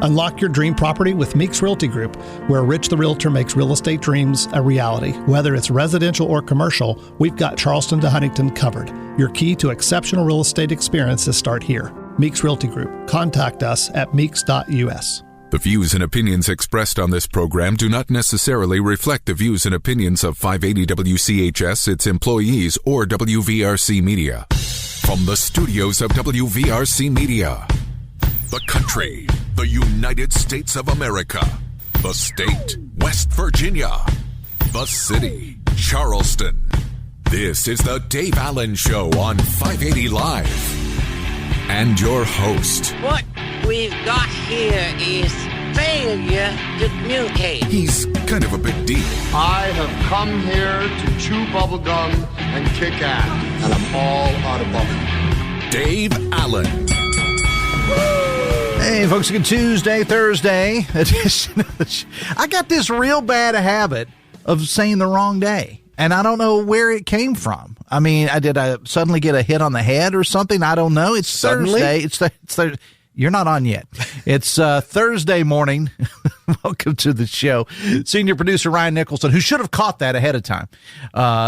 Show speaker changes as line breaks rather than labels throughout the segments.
Unlock your dream property with Meeks Realty Group, where Rich the Realtor makes real estate dreams a reality. Whether it's residential or commercial, we've got Charleston to Huntington covered. Your key to exceptional real estate experiences start here. Meeks Realty Group. Contact us at meeks.us.
The views and opinions expressed on this program do not necessarily reflect the views and opinions of 580 WCHS, its employees, or WVRC Media. From the studios of WVRC Media, the country, the United States of America, the state, West Virginia, the city, Charleston. This is the Dave Allen Show on 580 Live. And your host.
What we've got here is failure to communicate.
He's kind of a big deal.
I have come here to chew bubblegum and kick ass, and I'm all out of bubblegum.
Dave Allen.
Hey, folks, good Tuesday, Thursday edition of the show. I got this real bad habit of saying the wrong day, and I don't know where it came from. I mean, did I suddenly get a hit on the head or something? I don't know. It's
Suddenly?
Thursday. It's Thursday. You're not on yet. It's Thursday morning. Welcome to the show. Senior producer Ryan Nicholson, who should have caught that ahead of time,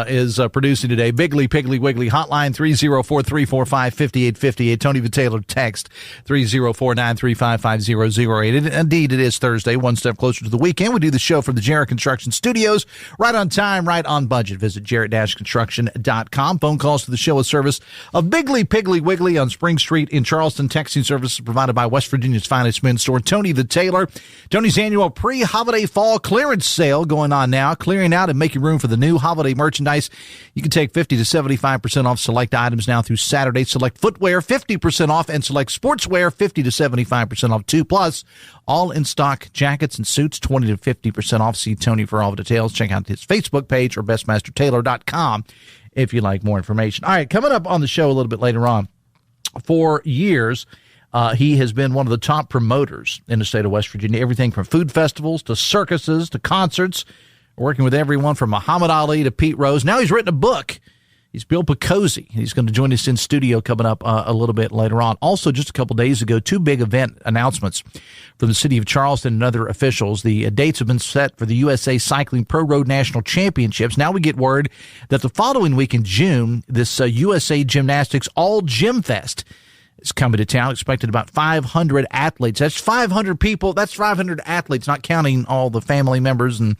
is producing today. Bigly, Piggly, Wiggly, hotline 304-345-5858. Tony Vitaylor text 304-935-5008. Indeed, it is Thursday, one step closer to the weekend. We do the show from the Jarrett Construction Studios. Right on time, right on budget. Visit jarrett-construction.com. Phone calls to the show a service of Bigly, Piggly, Wiggly on Spring Street in Charleston. Texting services provided by West Virginia's finest men's store, Tony the Tailor. Tony's annual pre-holiday fall clearance sale going on now, clearing out and making room for the new holiday merchandise. You can take 50 to 75% off select items now through Saturday. Select footwear 50% off and select sportswear 50 to 75% off too. Plus, all in stock jackets and suits 20 to 50% off. See Tony for all the details. Check out his Facebook page or bestmastertailor.com if you'd like more information. All right, coming up on the show a little bit later on, for years, he has been one of the top promoters in the state of West Virginia, everything from food festivals to circuses to concerts, working with everyone from Muhammad Ali to Pete Rose. Now he's written a book. He's Bill Picozzi. He's going to join us in studio coming up a little bit later on. Also, just a couple days ago, two big event announcements from the city of Charleston and other officials. The dates have been set for the USA Cycling Pro Road National Championships. Now we get word that the following week in June, this USA Gymnastics All Gym Fest is coming to town, expected about 500 athletes. That's 500 people. That's 500 athletes, not counting all the family members and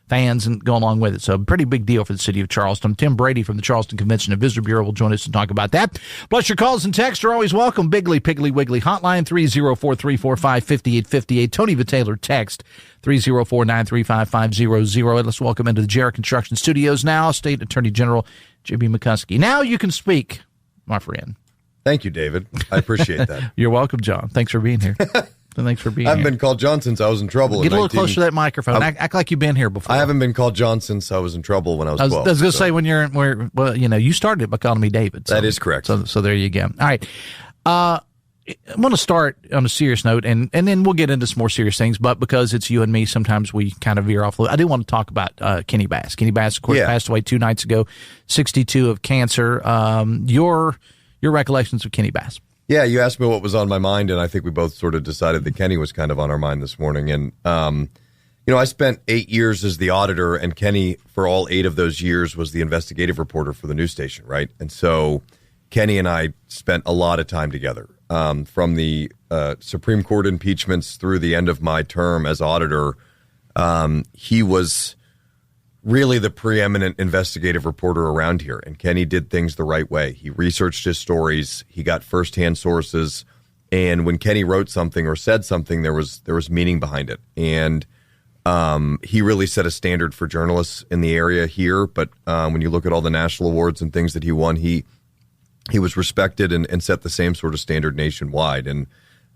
fans and go along with it. So a pretty big deal for the city of Charleston. Tim Brady from the Charleston Convention and Visitor Bureau will join us to talk about that. Plus, your calls and texts are always welcome. Bigly, Piggly, Wiggly, hotline 304-345-5858. Tony Vitaylor text 304-935-500. Let's welcome into the Jarrett Construction Studios now, State Attorney General JB McCuskey. Now you can speak, my friend.
Thank you, David. I appreciate that.
You're welcome, John. Thanks for being here. Thanks for being here.
I haven't been called John since I was in trouble.
Get a little closer to that microphone. Act like you've been here before.
I haven't been called John since I was in trouble when I was 12.
I was going to say, you started it by calling me David. So,
that is correct.
So there you go. All right. I want to start on a serious note, and then we'll get into some more serious things, but because it's you and me, sometimes we kind of veer off. I do want to talk about Kenny Bass. Kenny Bass, of course, passed away 2 nights ago, 62 of cancer. Your recollections of Kenny Bass?
Yeah, you asked me what was on my mind, and I think we both sort of decided that Kenny was kind of on our mind this morning. And, I spent 8 years as the auditor, and Kenny, for all 8 of those years, was the investigative reporter for the news station, right? And so Kenny and I spent a lot of time together, from the Supreme Court impeachments through the end of my term as auditor. He was really the preeminent investigative reporter around here. And Kenny did things the right way. He researched his stories. He got firsthand sources. And when Kenny wrote something or said something, there was meaning behind it. And he really set a standard for journalists in the area here. But when you look at all the national awards and things that he won, he was respected and set the same sort of standard nationwide. And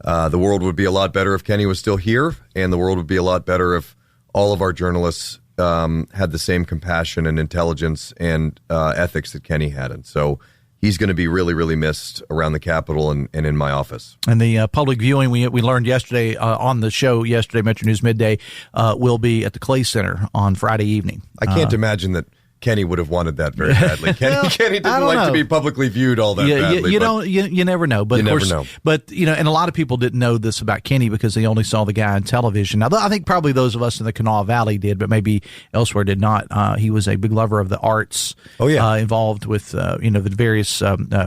the world would be a lot better if Kenny was still here. And the world would be a lot better if all of our journalists had the same compassion and intelligence and ethics that Kenny had. And so he's going to be really, really missed around the Capitol and in my office.
And the public viewing we learned yesterday on the show yesterday, Metro News Midday, will be at the Clay Center on Friday evening.
I can't imagine that Kenny would have wanted that very badly. Kenny didn't like to be publicly viewed all that badly.
You never know. But
you never know.
But, and a lot of people didn't know this about Kenny because they only saw the guy on television. Now, I think probably those of us in the Kanawha Valley did, but maybe elsewhere did not. He was a big lover of the arts. Oh, yeah. Involved with, the various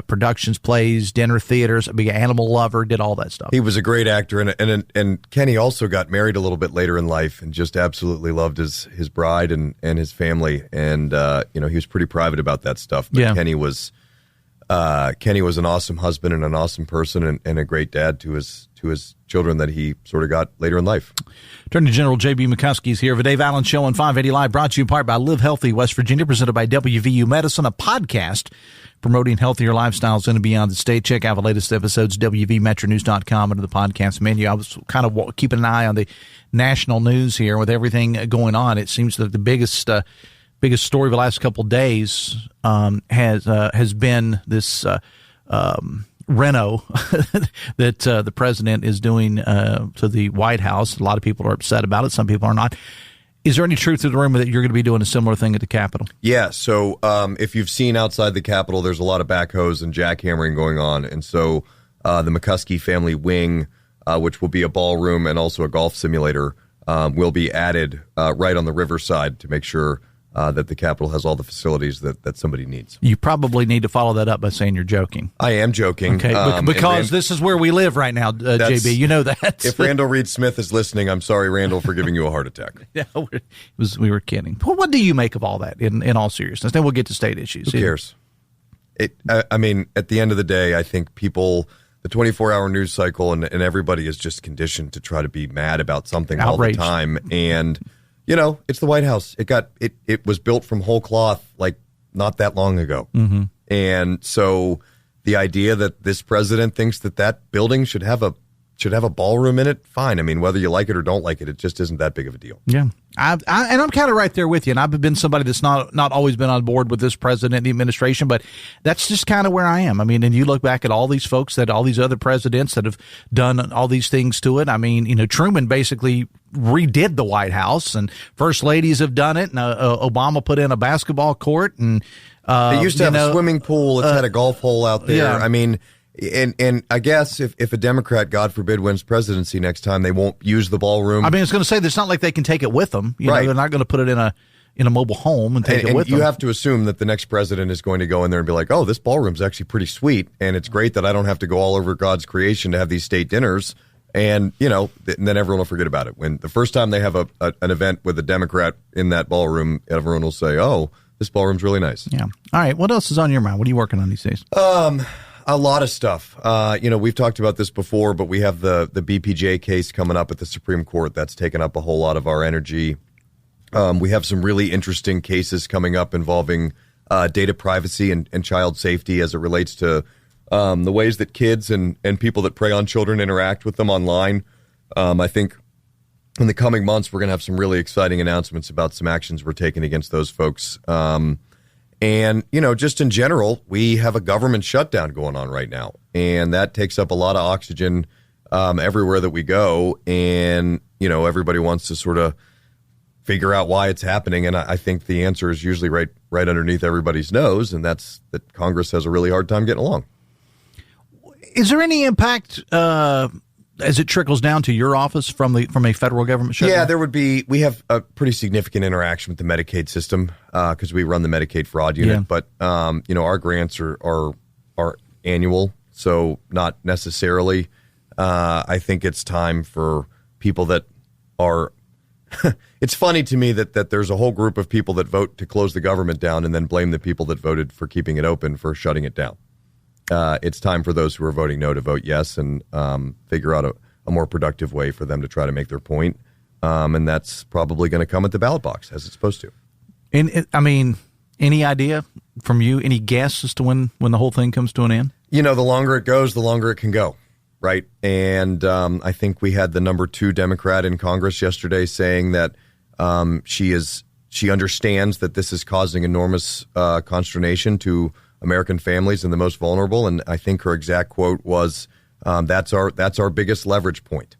productions, plays, dinner theaters, a big animal lover, did all that stuff.
He was a great actor. And Kenny also got married a little bit later in life and just absolutely loved his bride and his family. And, he was pretty private about that stuff. But Kenny was an awesome husband and an awesome person and a great dad to his children that he sort of got later in life.
Attorney General JB McCuskey is here. The Dave Allen Show on 580 Live, brought to you in part by Live Healthy West Virginia, presented by WVU Medicine, a podcast promoting healthier lifestyles in and beyond the state. Check out the latest episodes, WVMetroNews.com, under the podcast menu. I was kind of keeping an eye on the national news here with everything going on. It seems that the biggest story of the last couple of days has been this reno that the president is doing to the White House. A lot of people are upset about it. Some people are not. Is there any truth to the rumor that you're going to be doing a similar thing at the Capitol? Yeah.
So if you've seen outside the Capitol, there's a lot of backhoes and jackhammering going on. And so the McCuskey family wing, which will be a ballroom and also a golf simulator, will be added right on the riverside to make sure that the Capitol has all the facilities that somebody needs.
You probably need to follow that up by saying you're joking.
I am joking.
Okay, because this is where we live right now, JB. You know that.
If Randall Reed Smith is listening, I'm sorry, Randall, for giving you a heart attack.
Yeah, we were kidding. What do you make of all that in all seriousness? Then we'll get to state issues.
Who cares? I mean, at the end of the day, I think people, the 24-hour news cycle and everybody is just conditioned to try to be mad about something outraged all the time. And it's the White House. It was built from whole cloth like not that long ago. Mm-hmm. And so the idea that this president thinks that building should have a ballroom in it, fine. I mean, whether you like it or don't like it, it just isn't that big of a deal.
Yeah. And I'm kind of right there with you. And I've been somebody that's not always been on board with this president and the administration, but that's just kind of where I am. I mean, and you look back at all these folks, all these other presidents that have done all these things to it. I mean, Truman basically redid the White House, and first ladies have done it. And Obama put in a basketball court, and
they used to have a swimming pool. It's had a golf hole out there. Yeah. I mean, and I guess if a Democrat, God forbid, wins presidency next time, they won't use the ballroom.
I mean, it's going to say it's not like they can take it with them. Right. They're not going to put it in a mobile home and take it with them.
You have to assume that the next president is going to go in there and be like, oh, this ballroom's actually pretty sweet, and it's great that I don't have to go all over God's creation to have these state dinners. And, and then everyone will forget about it. When the first time they have an event with a Democrat in that ballroom, everyone will say, oh, this ballroom's really nice.
Yeah. All right. What else is on your mind? What are you working on these days?
A lot of stuff. We've talked about this before, but we have the BPJ case coming up at the Supreme Court. That's taken up a whole lot of our energy. We have some really interesting cases coming up involving data privacy and child safety as it relates to the ways that kids and people that prey on children interact with them online. I think in the coming months, we're going to have some really exciting announcements about some actions we're taking against those folks. And, just in general, we have a government shutdown going on right now, and that takes up a lot of oxygen everywhere that we go. And, everybody wants to sort of figure out why it's happening. And I think the answer is usually right underneath everybody's nose, and that's that Congress has a really hard time getting along.
Is there any impact as it trickles down to your office from a federal government shutdown?
Yeah, there would be. We have a pretty significant interaction with the Medicaid system because we run the Medicaid fraud unit. Yeah. But our grants are annual, so not necessarily. I think it's time for people that are. It's funny to me that there's a whole group of people that vote to close the government down and then blame the people that voted for keeping it open for shutting it down. It's time for those who are voting no to vote yes and figure out a more productive way for them to try to make their point. And that's probably going to come at the ballot box, as it's supposed to.
And any idea from you, any guess as to when the whole thing comes to an end?
The longer it goes, the longer it can go, right? And I think we had the number 2 Democrat in Congress yesterday saying that she understands that this is causing enormous consternation to American families and the most vulnerable. And I think her exact quote was, that's our biggest leverage point.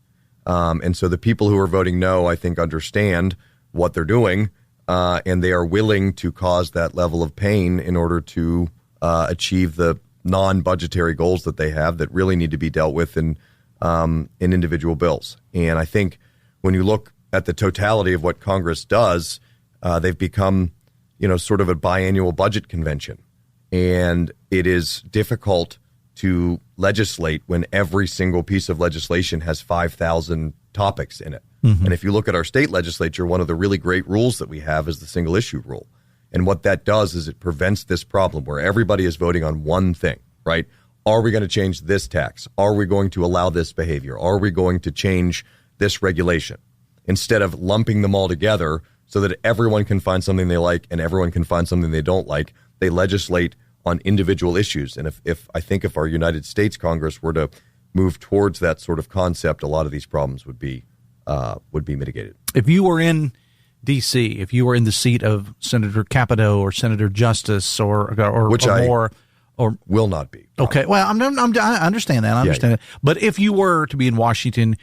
And so the people who are voting no, I think, understand what they're doing. and they are willing to cause that level of pain in order to achieve the non-budgetary goals that they have that really need to be dealt with in individual bills. And I think when you look at the totality of what Congress does, they've become, sort of a biannual budget convention. And it is difficult to legislate when every single piece of legislation has 5,000 topics in it. Mm-hmm. And if you look at our state legislature, one of the really great rules that we have is the single issue rule. And what that does is it prevents this problem where everybody is voting on one thing, right? Are we going to change this tax? Are we going to allow this behavior? Are we going to change this regulation? Instead of lumping them all together so that everyone can find something they like and everyone can find something they don't like, they legislate on individual issues. And if our United States Congress were to move towards that sort of concept, a lot of these problems would be mitigated.
If you were in D.C., if you were in the seat of Senator Capito or Senator Justice or
which
or
I
more, or
will not be.
Okay, well, I understand that. I understand that. But if you were to be in Washington,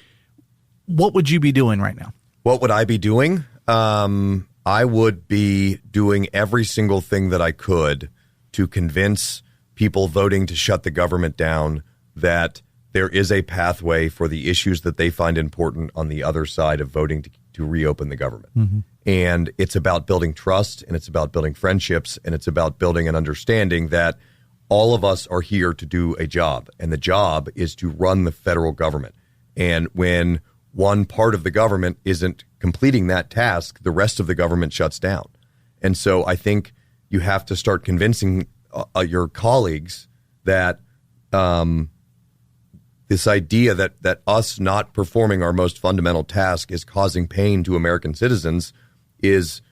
what would you be doing right now?
What would I be doing? I would be doing every single thing that I could to convince people voting to shut the government down that there is a pathway for the issues that they find important on the other side of voting to reopen the government. Mm-hmm. And it's about building trust, and it's about building friendships, and it's about building an understanding that all of us are here to do a job, and the job is to run the federal government. And when one part of the government isn't completing that task, the rest of the government shuts down. And so I think you have to start convincing your colleagues that this idea that us not performing our most fundamental task is causing pain to American citizens is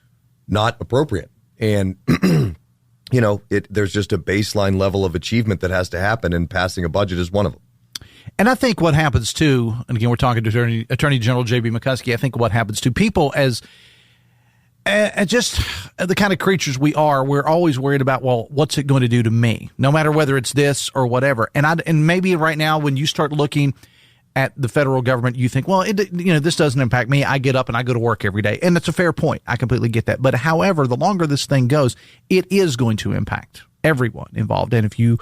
not appropriate. And, there's just a baseline level of achievement that has to happen, and passing a budget is one of them.
And I think what happens too, and again, we're talking to Attorney General JB McCuskey, I think what happens to people as just the kind of creatures we are, we're always worried about, well, what's it going to do to me? No matter whether it's this or whatever. And maybe right now when you start looking at the federal government, you think, well, this doesn't impact me. I get up and I go to work every day. And it's a fair point. I completely get that. But however, the longer this thing goes, it is going to impact everyone involved. And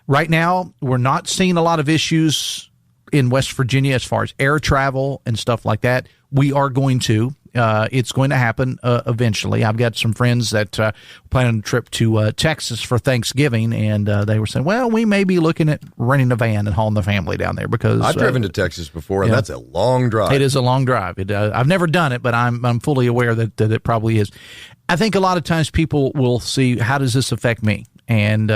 right now, we're not seeing a lot of issues in West Virginia as far as air travel and stuff like that. We are going to. It's going to happen eventually. I've got some friends that plan a trip to Texas for Thanksgiving, and they were saying, well, we may be looking at renting a van and hauling the family down there because
I've driven to Texas before, and that's a long drive.
It is a long drive. I've never done it, but I'm fully aware that it probably is. I think a lot of times people will see, how does this affect me? And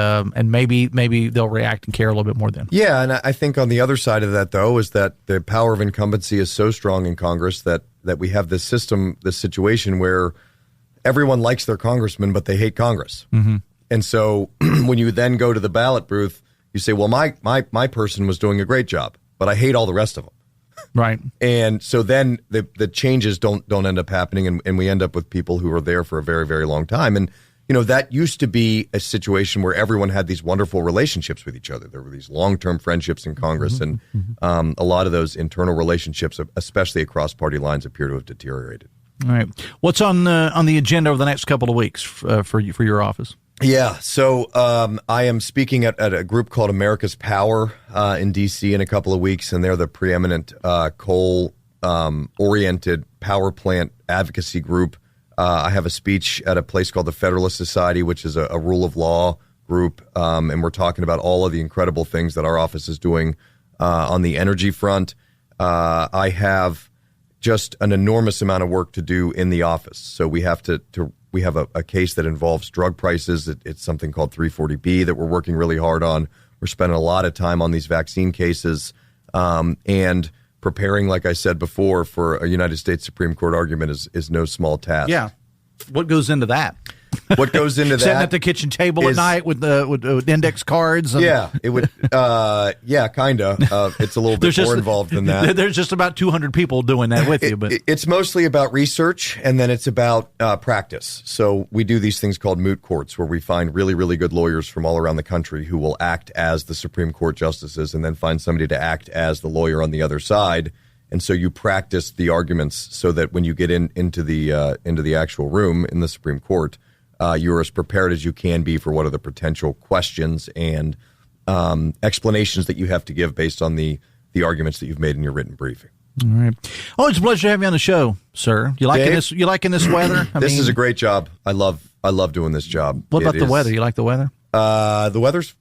maybe they'll react and care a little bit more then.
Yeah, and I think on the other side of that, though, is that the power of incumbency is so strong in Congress that we have this situation where everyone likes their congressman, but they hate Congress. Mm-hmm. And so when you then go to the ballot booth, you say, well, my person was doing a great job, but I hate all the rest of them.
Right.
And so then the changes don't end up happening, and we end up with people who are there for a very, very long time. And that used to be a situation where everyone had these wonderful relationships with each other. There were these long-term friendships in Congress, and a lot of those internal relationships, especially across party lines, appear to have deteriorated.
All right. What's on the agenda over the next couple of weeks for your office?
Yeah, so I am speaking at a group called America's Power in D.C. in a couple of weeks, and they're the preeminent coal-oriented power plant advocacy group. I have a speech at a place called the Federalist Society, which is a rule of law group, and we're talking about all of the incredible things that our office is doing on the energy front. I have just an enormous amount of work to do in the office. So we have we have a case that involves drug prices. It's something called 340B that we're working really hard on. We're spending a lot of time on these vaccine cases, and preparing, like I said before, for a United States Supreme Court argument is no small task.
Yeah. What goes into that?
What goes into that?
Sitting at the kitchen table at night with index cards.
Yeah, it would. Yeah, kind of. It's a little bit more involved than that.
There's just about 200 people doing that with you, but
it's mostly about research, and then it's about practice. So we do these things called moot courts, where we find really, really good lawyers from all around the country who will act as the Supreme Court justices, and then find somebody to act as the lawyer on the other side. And so you practice the arguments so that when you get into the actual room in the Supreme Court, you're as prepared as you can be for what are the potential questions and explanations that you have to give based on the arguments that you've made in your written briefing.
All right. Oh, it's a pleasure to have you on the show, sir. You liking this? You liking this weather?
This is a great job. I love doing this job.
What about the weather? You like the weather?
The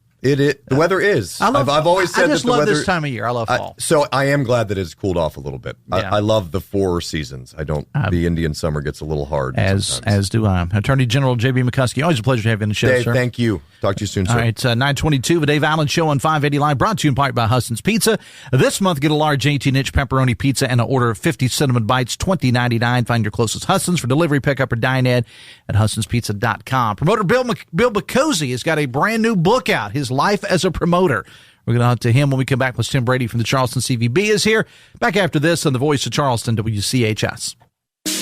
weather is. I've always said
I just
that the
love
weather,
this time of year. I love fall.
So I am glad that it's cooled off a little bit.
Yeah.
I love the 4 seasons. I don't. The Indian summer gets a little hard.
As do I. Attorney General JB McCuskey. Always a pleasure to have you on the show,
Dave,
sir.
thank you. Talk to you soon, sir.
All right, 9:22, the Dave Allen Show on 580 Live, brought to you in part by Huston's Pizza. This month, get a large 18-inch pepperoni pizza and an order of 50 cinnamon bites, $20.99. Find your closest Huston's for delivery, pickup, or dine-in at HustonsPizza.com. Promoter Bill Picozzi has got a brand new book out, His Life as a Promoter. We're going to talk to him when we come back. Plus, Tim Brady from the Charleston CVB is here. Back after this on the Voice of Charleston, WCHS.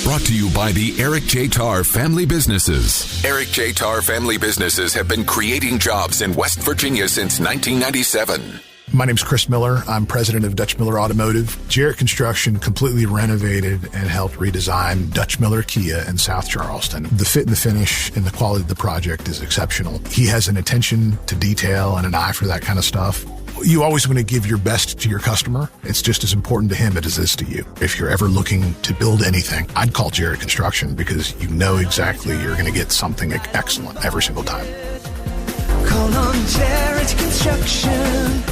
Brought to you by the Eric J. Tarr Family Businesses. Eric J. Tarr Family Businesses have been creating jobs in West Virginia since 1997.
My name's Chris Miller. I'm president of Dutch Miller Automotive. Jarrett Construction completely renovated and helped redesign Dutch Miller Kia in South Charleston. The fit and the finish and the quality of the project is exceptional. He has an attention to detail and an eye for that kind of stuff. You always want to give your best to your customer. It's just as important to him as it is to you. If you're ever looking to build anything, I'd call Jarrett Construction because you know exactly you're going to get something excellent every single time.
Call on Jarrett Construction.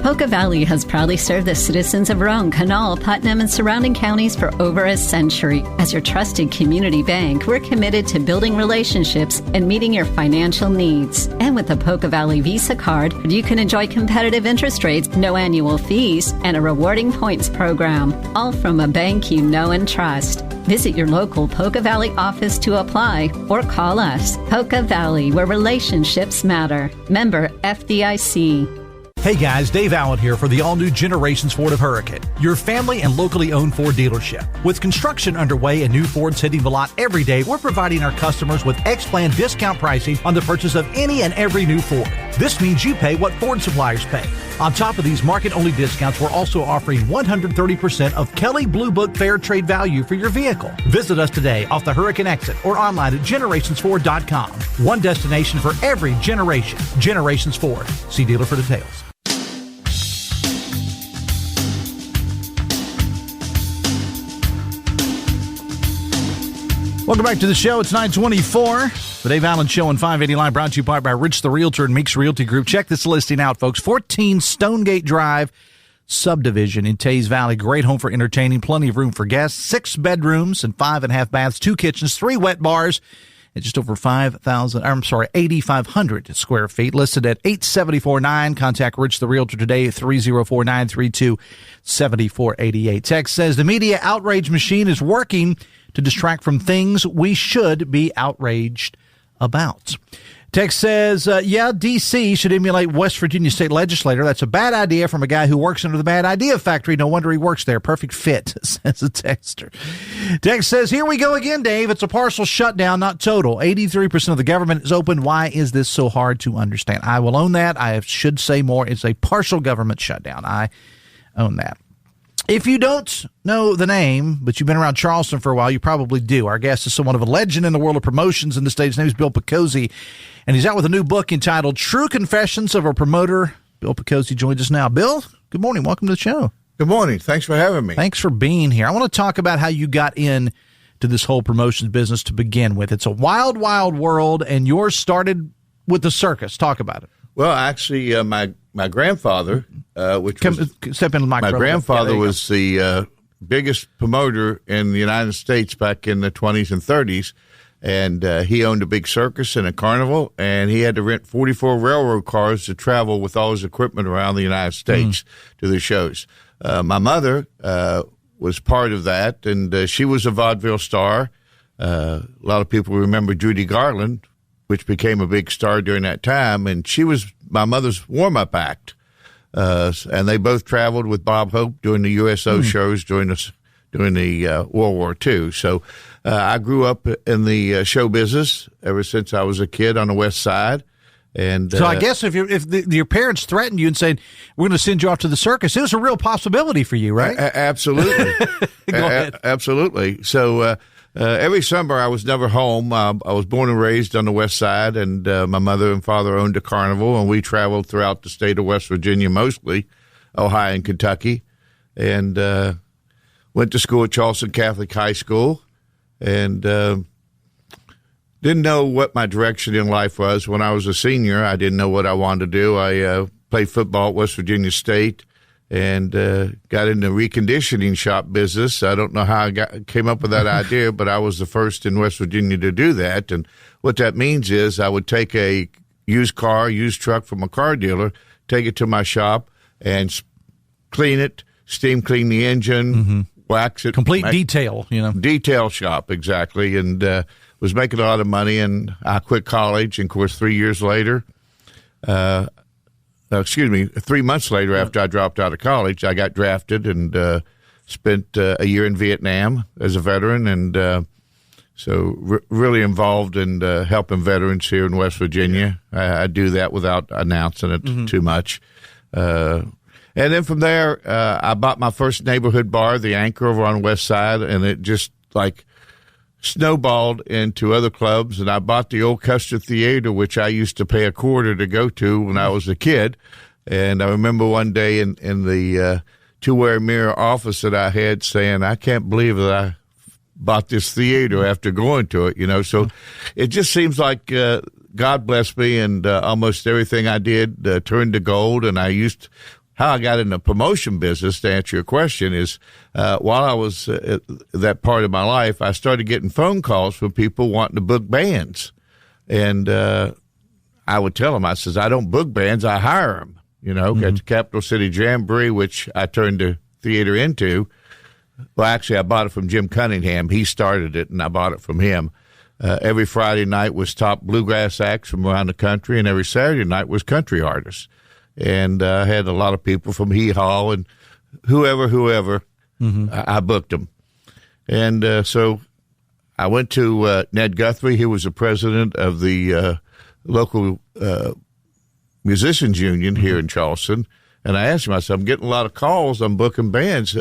Poca Valley has proudly served the citizens of Roane, Kanawha, Putnam, and surrounding counties for over a century. As your trusted community bank, we're committed to building relationships and meeting your financial needs. And with the Poca Valley Visa card, you can enjoy competitive interest rates, no annual fees, and a rewarding points program, all from a bank you know and trust. Visit your local Poca Valley office to apply or call us. Poca Valley, where relationships matter. Member FDIC.
Hey guys, Dave Allen here for the all-new Generations Ford of Hurricane, your family and locally owned Ford dealership. With construction underway and new Fords hitting the lot every day, we're providing our customers with X-Plan discount pricing on the purchase of any and every new Ford. This means you pay what Ford suppliers pay. On top of these market-only discounts, we're also offering 130% of Kelley Blue Book Fair Trade Value for your vehicle. Visit us today off the Hurricane exit or online at generationsford.com. One destination for every generation. Generations Ford. See dealer for details. Welcome back to the show. It's 9:24. The Dave Allen Show on 580 Live, brought to you by Rich the Realtor and Meeks Realty Group. Check this listing out, folks. 14 Stonegate Drive subdivision in Tays Valley. Great home for entertaining, plenty of room for guests. 6 bedrooms and 5.5 baths, 2 kitchens, 3 wet bars, and just over 8,500 square feet. Listed at $874,900. Contact Rich the Realtor today at 304-932-7488. Text says the media outrage machine is working to distract from things we should be outraged about. Text says, D.C. should emulate West Virginia state legislator. That's a bad idea from a guy who works under the bad idea factory. No wonder he works there. Perfect fit, says a texter. Text says, here we go again, Dave. It's a partial shutdown, not total. 83% of the government is open. Why is this so hard to understand? I will own that. I should say more. It's a partial government shutdown. I own that. If you don't know the name, but you've been around Charleston for a while, you probably do. Our guest is somewhat of a legend in the world of promotions in the state. His name is Bill Picozzi, and he's out with a new book entitled True Confessions of a Promoter. Bill Picozzi joins us now. Bill, good morning. Welcome to the show.
Good morning. Thanks for having me.
Thanks for being here. I want to talk about how you got into this whole promotions business to begin with. It's a wild, wild world, and yours started with the circus. Talk about it.
Well, actually, my grandfather,
step into
my grandfather was the biggest promoter in the United States back in the 20s and 30s, and he owned a big circus and a carnival, and he had to rent 44 railroad cars to travel with all his equipment around the United States to the shows. My mother was part of that, and she was a vaudeville star. A lot of people remember Judy Garland, which became a big star during that time, and she was my mother's warm-up act. And they both traveled with Bob Hope doing the USO shows during the World War II. So I grew up in the show business ever since I was a kid on the West Side. And
so I guess if your parents threatened you and said, we're going to send you off to the circus, it was a real possibility for you, right?
Absolutely.
Go ahead.
Absolutely. So every summer I was never home. I was born and raised on the west side, and my mother and father owned a carnival, and we traveled throughout the state of West Virginia, mostly Ohio and Kentucky, and went to school at Charleston Catholic High School, and didn't know what my direction in life was. When I was a senior, I didn't know what I wanted to do. I played football at West Virginia State and got in the reconditioning shop business. I don't know how I came up with that idea, but I was the first in West Virginia to do that. And what that means is I would take a used truck from a car dealer, take it to my shop and clean it, steam clean the engine, wax it.
Complete detail,
Detail shop, exactly. And was making a lot of money, and I quit college. And, of course, 3 years later, 3 months later after I dropped out of college, I got drafted and spent a year in Vietnam as a veteran. And so really involved in helping veterans here in West Virginia. I do that without announcing it too much. And then from there, I bought my first neighborhood bar, the Anchor, over on the west side, and it just snowballed into other clubs. And I bought the old Custer Theater, which I used to pay $0.25 to go to when I was a kid. And I remember one day in the two-way mirror office that I had saying, I can't believe that I bought this theater after going to it, So it just seems like God blessed me, and almost everything I did turned to gold. And how I got in the promotion business, to answer your question, is while I was at that part of my life, I started getting phone calls from people wanting to book bands. And I would tell them, I says, I don't book bands, I hire them. At the Capital City Jamboree, which I turned the theater into. Well, actually, I bought it from Jim Cunningham. He started it, and I bought it from him. Every Friday night was top bluegrass acts from around the country, and every Saturday night was country artists. And I had a lot of people from Hee Haw and whoever, I booked them. And so I went to Ned Guthrie. He was the president of the local musicians union here in Charleston. And I asked him, I said, I'm getting a lot of calls. I'm booking bands.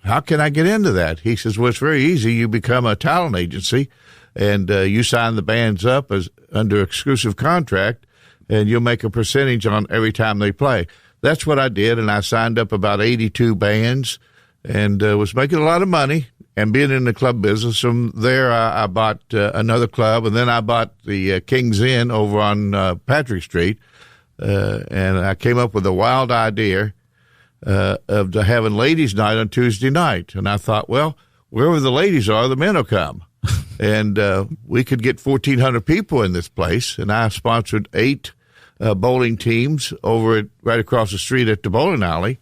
How can I get into that? He says, well, it's very easy. You become a talent agency, and you sign the bands up as under exclusive contract, and you'll make a percentage on every time they play. That's what I did, and I signed up about 82 bands and was making a lot of money and being in the club business. From there, I bought another club, and then I bought the King's Inn over on Patrick Street, and I came up with a wild idea of having ladies' night on Tuesday night. And I thought, well, wherever the ladies are, the men will come. And we could get 1,400 people in this place, and I sponsored 8 bowling teams right across the street at the bowling alley,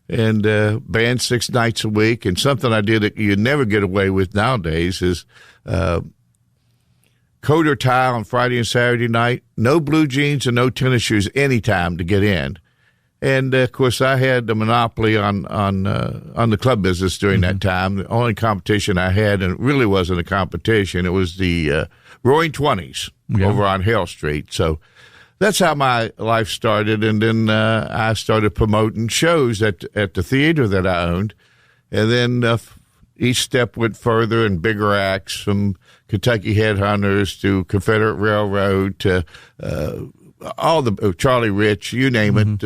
and band 6 nights a week. And something I did that you never get away with nowadays is coat or tie on Friday and Saturday night, no blue jeans and no tennis shoes anytime to get in. And of course, I had the monopoly on the club business during that time. The only competition I had, and it really wasn't a competition, it was the Roaring Twenties over on Hale Street. So that's how my life started. And then I started promoting shows at the theater that I owned. And then each step went further, and bigger acts, from Kentucky Headhunters to Confederate Railroad to all the Charlie Rich, you name it.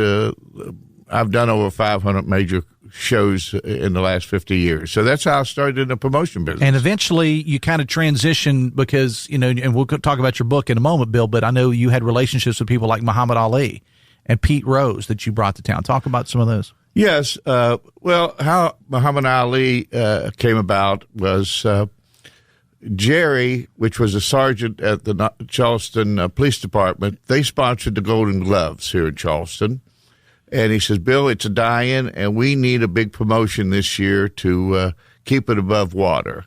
I've done over 500 major shows in the last 50 years. So that's how I started in the promotion business.
And eventually you kind of transitioned because, and we'll talk about your book in a moment, Bill, but I know you had relationships with people like Muhammad Ali and Pete Rose that you brought to town. Talk about some of those.
Yes. Well, how Muhammad Ali came about was Jerry, which was a sergeant at the Charleston Police Department, they sponsored the Golden Gloves here in Charleston. And he says, Bill, it's a die-in, and we need a big promotion this year to keep it above water.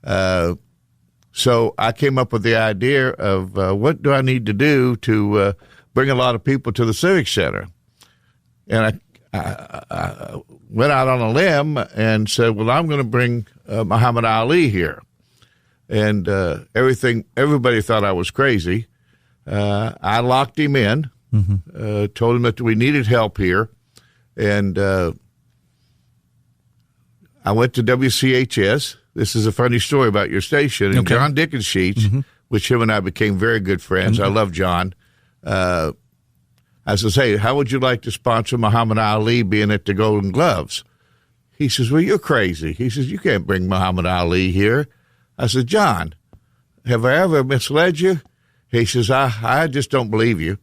So I came up with the idea of what do I need to do to bring a lot of people to the Civic Center? And I went out on a limb and said, well, I'm going to bring Muhammad Ali here. And everybody thought I was crazy. I locked him in, told him that we needed help here, and I went to WCHS. This is a funny story about your station. And John Dickens Sheets, which him and I became very good friends. I love John. I says, hey, how would you like to sponsor Muhammad Ali being at the Golden Gloves? He says, well, you're crazy. He says, you can't bring Muhammad Ali here. I said, John, have I ever misled you? He says, I just don't believe you.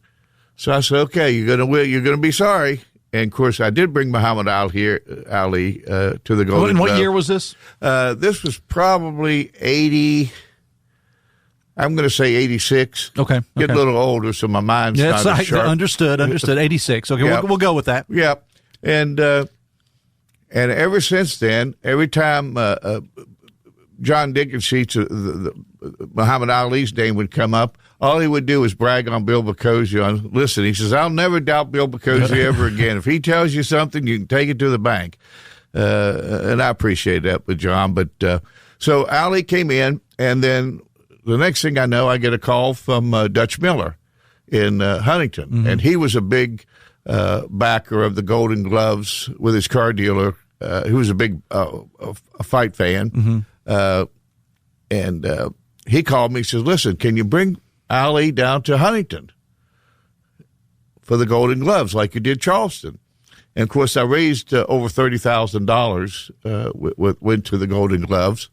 So I said, okay, you're gonna be sorry. And, of course, I did bring Muhammad Ali to the Golden Glove.
And what year was this?
This was probably 80, I'm going to say 86.
Okay.
Get a little older, so my mind's not as sharp.
Understood. 86. Okay, yep. we'll go with that.
Yep. And ever since then, every time John Dickens Sheets, Muhammad Ali's name would come up, all he would do was brag on Bill Picozzi. Listen, he says, I'll never doubt Bill Picozzi ever again. If he tells you something, you can take it to the bank. And I appreciate that with John. But so Ali came in, and then the next thing I know, I get a call from Dutch Miller in Huntington. And he was a big backer of the Golden Gloves with his car dealer. He was a big a fight fan. And he called me. He says, listen, can you bring Ali down to Huntington for the Golden Gloves like you did Charleston? And, of course, I raised over $30,000 went to the Golden Gloves.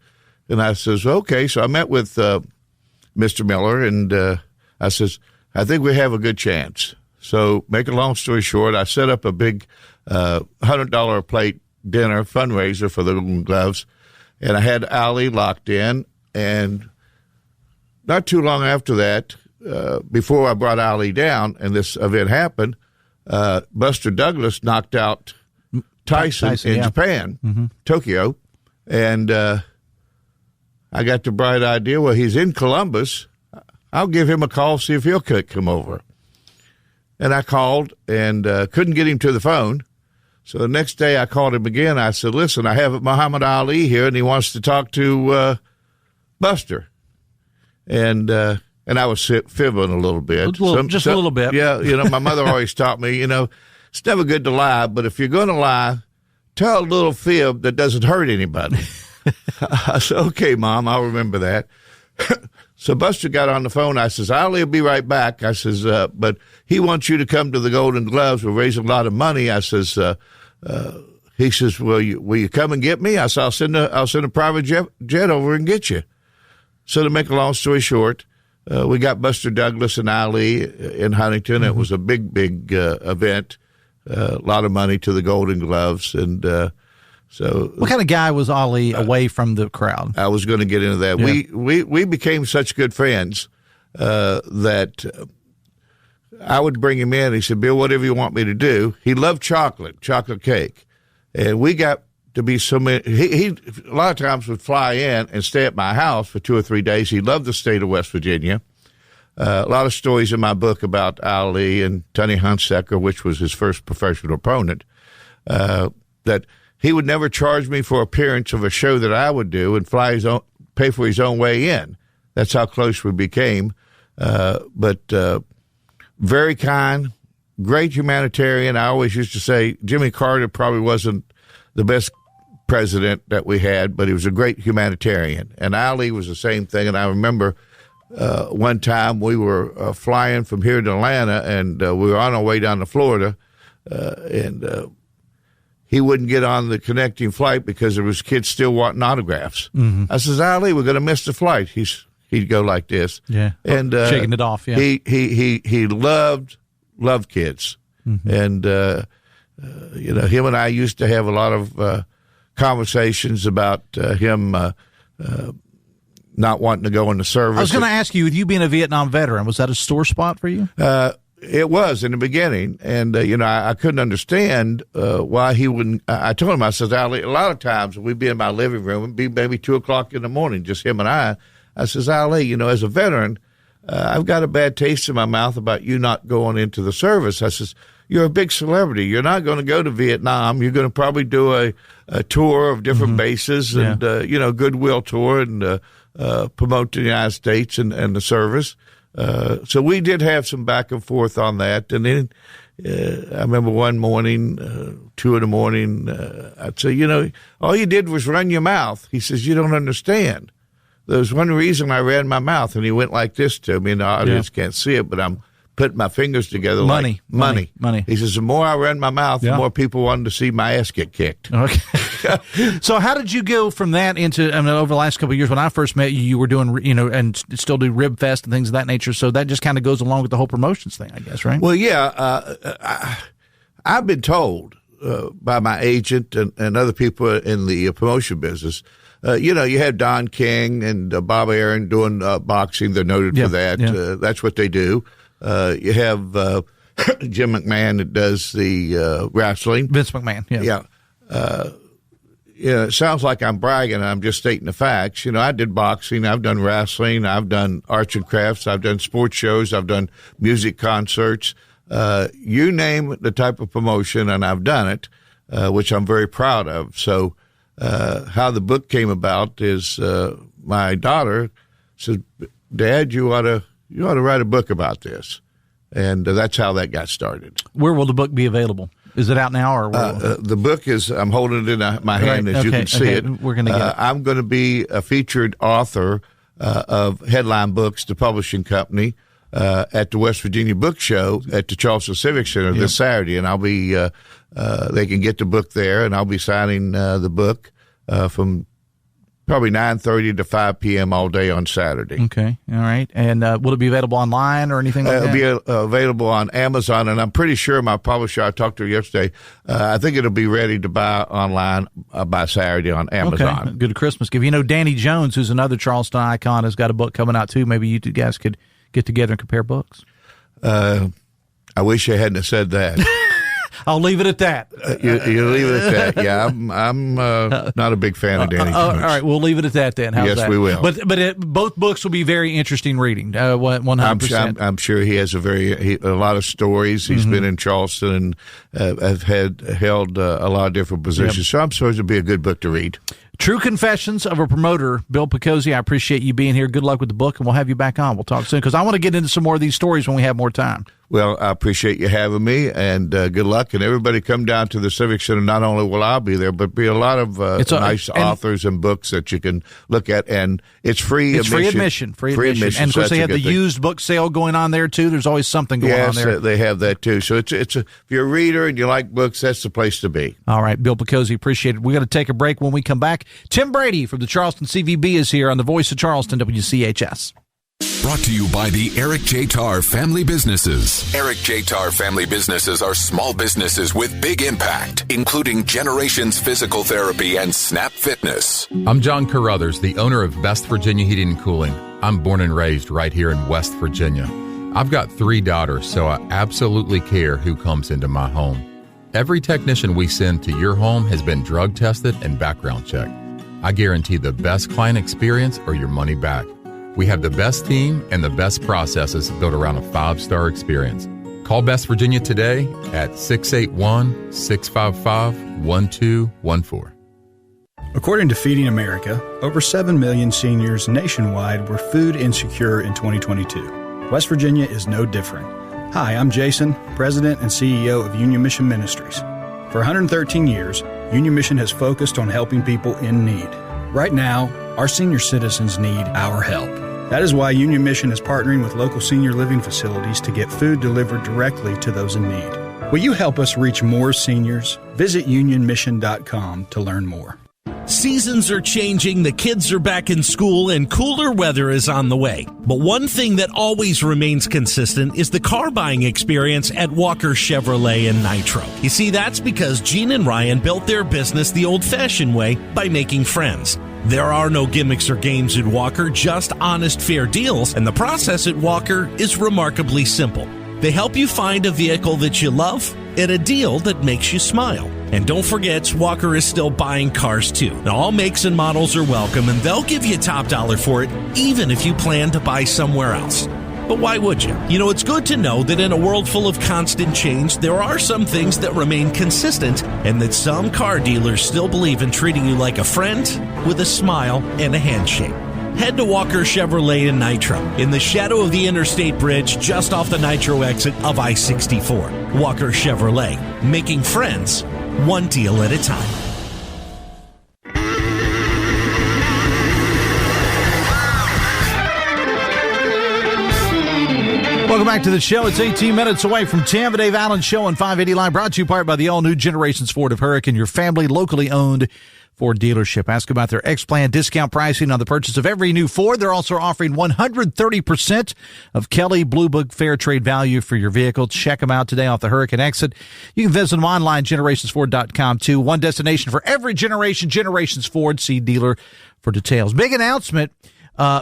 And I says, okay. So I met with Mr. Miller, and I says, I think we have a good chance. So make a long story short, I set up a big $100 a plate dinner fundraiser for the Golden Gloves, and I had Ali locked in. And not too long after that, before I brought Ali down and this event happened, Buster Douglas knocked out Tyson in Japan, Tokyo. And I got the bright idea, well, he's in Columbus. I'll give him a call, see if he'll come over. And I called and couldn't get him to the phone. So the next day I called him again. I said, listen, I have Muhammad Ali here, and he wants to talk to Buster. And I was fibbing a little bit.
A little bit.
Yeah, my mother always taught me, it's never good to lie, but if you're going to lie, tell a little fib that doesn't hurt anybody. I said, okay, Mom, I'll remember that. So Buster got on the phone. I says, Ali will be right back. I says, but he wants you to come to the Golden Gloves. We're raising a lot of money. I says, he says, will you come and get me? I said, I'll send a private jet over and get you. So to make a long story short, we got Buster Douglas and Ali in Huntington. It was a big event, a lot of money to the Golden Gloves. And so,
what kind of guy was Ali away from the crowd?
I was going to get into that. Yeah. We became such good friends that I would bring him in. He said, Bill, whatever you want me to do. He loved chocolate cake. And we got to be so many. He a lot of times would fly in and stay at my house for 2 or 3 days. He loved the state of West Virginia. A lot of stories in my book about Ali and Tony Hunsaker, which was his first professional opponent, that he would never charge me for appearance of a show that I would do and pay for his own way in. That's how close we became. But very kind, great humanitarian. I always used to say Jimmy Carter probably wasn't the best president that we had, but he was a great humanitarian. And Ali was the same thing. And I remember one time we were flying from here to Atlanta, and we were on our way down to Florida, and he wouldn't get on the connecting flight because there was kids still wanting autographs. Mm-hmm. I says, Ali, we're going to miss the flight. He'd go like this.
Yeah. And shaking it off. Yeah.
He loved kids. Mm-hmm. And, him and I used to have a lot of conversations about him not wanting to go in the service.
I was going to ask you, with you being a Vietnam veteran, was that a sore spot for you?
It was in the beginning, and I couldn't understand why he wouldn't. I told him, I said, Ali, a lot of times we'd be in my living room, it'd be maybe 2:00 in the morning, just him and I. I says, Ali, as a veteran, I've got a bad taste in my mouth about you not going into the service. I says, you're a big celebrity. You're not going to go to Vietnam. You're going to probably do a tour of different bases and, goodwill tour and promote the United States and the service. So we did have some back and forth on that. And then I remember one morning, 2 a.m, I'd say, all you did was run your mouth. He says, you don't understand. There's one reason I ran my mouth. And he went like this to me, and the audience can't see it, but I'm putting my fingers together
money.
He says, the more I ran my mouth, the more people wanted to see my ass get kicked.
Okay. So how did you go from that into, over the last couple of years, when I first met you, you were doing, and still do Rib Fest and things of that nature. So that just kind of goes along with the whole promotions thing, I guess, right?
Well, yeah. I've been told by my agent and other people in the promotion business, you have Don King and Bob Aaron doing boxing. They're noted for that. Yeah. That's what they do. You have Jim McMahon that does the wrestling.
Vince McMahon,
yeah. It sounds like I'm bragging. I'm just stating the facts. I did boxing. I've done wrestling. I've done arts and crafts. I've done sports shows. I've done music concerts. You name the type of promotion, and I've done it, which I'm very proud of. So how the book came about is my daughter said, Dad, you ought to write a book about this. And that's how that got started.
Where will the book be available? Is it out now? Or
the book is, I'm holding it in my hand as you can see it.
We're going to get it.
I'm going to be a featured author of Headline Books, the publishing company, at the West Virginia Book Show at the Charleston Civic Center this Saturday. And I'll be, they can get the book there, and I'll be signing the book from probably 9:30 to 5 p.m. all day on Saturday.
Okay, all right. And will it be available online or anything like that?
It'll be available on Amazon, and I'm pretty sure my publisher, I talked to her yesterday, I think it'll be ready to buy online by Saturday on Amazon.
Okay, good Christmas gift. Danny Jones, who's another Charleston icon, has got a book coming out too. Maybe you two guys could get together and compare books.
I wish I hadn't have said that.
I'll leave it at that.
You leave it at that. Yeah, I'm not a big fan of Danny Jones.
All right, we'll leave it at that then. How's that?
We will.
But both books will be very interesting reading. 100%.
I'm sure he has a lot of stories. He's been in Charleston and have held a lot of different positions. Yep. So I'm sure it'll be a good book to read.
True Confessions of a Promoter, Bill Picozzi. I appreciate you being here. Good luck with the book, and we'll have you back on. We'll talk soon because I want to get into some more of these stories when we have more time.
Well, I appreciate you having me, and good luck. And everybody come down to the Civic Center. Not only will I be there, but be a lot of nice authors and books that you can look at. And it's free admission.
Free admission. And, of course, they have the used book sale going on there, too. There's always something going on there.
Yes, they have that, too. So if you're a reader and you like books, that's the place to be.
All right, Bill Picozzi, appreciate it. We're going to take a break. When we come back, Tim Brady from the Charleston CVB is here on the Voice of Charleston, WCHS.
Brought to you by the Eric J. Tarr Family Businesses. Eric J. Tarr Family Businesses are small businesses with big impact, including Generations Physical Therapy and Snap Fitness.
I'm John Carruthers, the owner of Best Virginia Heating and Cooling. I'm born and raised right here in West Virginia. I've got 3 daughters, so I absolutely care who comes into my home. Every technician we send to your home has been drug tested and background checked. I guarantee the best client experience or your money back. We have the best team and the best processes built around a 5-star experience. Call Best Virginia today at 681-655-1214.
According to Feeding America, over 7 million seniors nationwide were food insecure in 2022. West Virginia is no different. Hi, I'm Jason, President and CEO of Union Mission Ministries. For 113 years, Union Mission has focused on helping people in need. Right now, our senior citizens need our help. That is why Union Mission is partnering with local senior living facilities to get food delivered directly to those in need. Will you help us reach more seniors? Visit unionmission.com to learn more.
Seasons are changing, the kids are back in school, and cooler weather is on the way. But one thing that always remains consistent is the car buying experience at Walker Chevrolet and Nitro. You see, that's because Gene and Ryan built their business the old-fashioned way by making friends. There are no gimmicks or games at Walker, just honest, fair deals, and the process at Walker is remarkably simple. They help you find a vehicle that you love at a deal that makes you smile. And don't forget, Walker is still buying cars too. Now, all makes and models are welcome, and they'll give you top dollar for it, even if you plan to buy somewhere else. But why would you? You know, it's good to know that in a world full of constant change, there are some things that remain consistent, and that some car dealers still believe in treating you like a friend with a smile and a handshake. Head to Walker Chevrolet in Nitro, in the shadow of the Interstate Bridge just off the Nitro exit of I-64. Walker Chevrolet, making friends one deal at a time.
Welcome back to the show. It's 18 minutes away from 10. The Dave Allen Show on 580 Live, brought to you part by the all-new Generations Ford of Hurricane, your family locally owned Ford dealership. Ask about their X-Plan discount pricing on the purchase of every new Ford. They're also offering 130% of Kelly Blue Book Fair Trade value for your vehicle. Check them out today off the Hurricane exit. You can visit them online, generationsford.com, too. One destination for every generation, Generations Ford. See dealer for details. Big announcement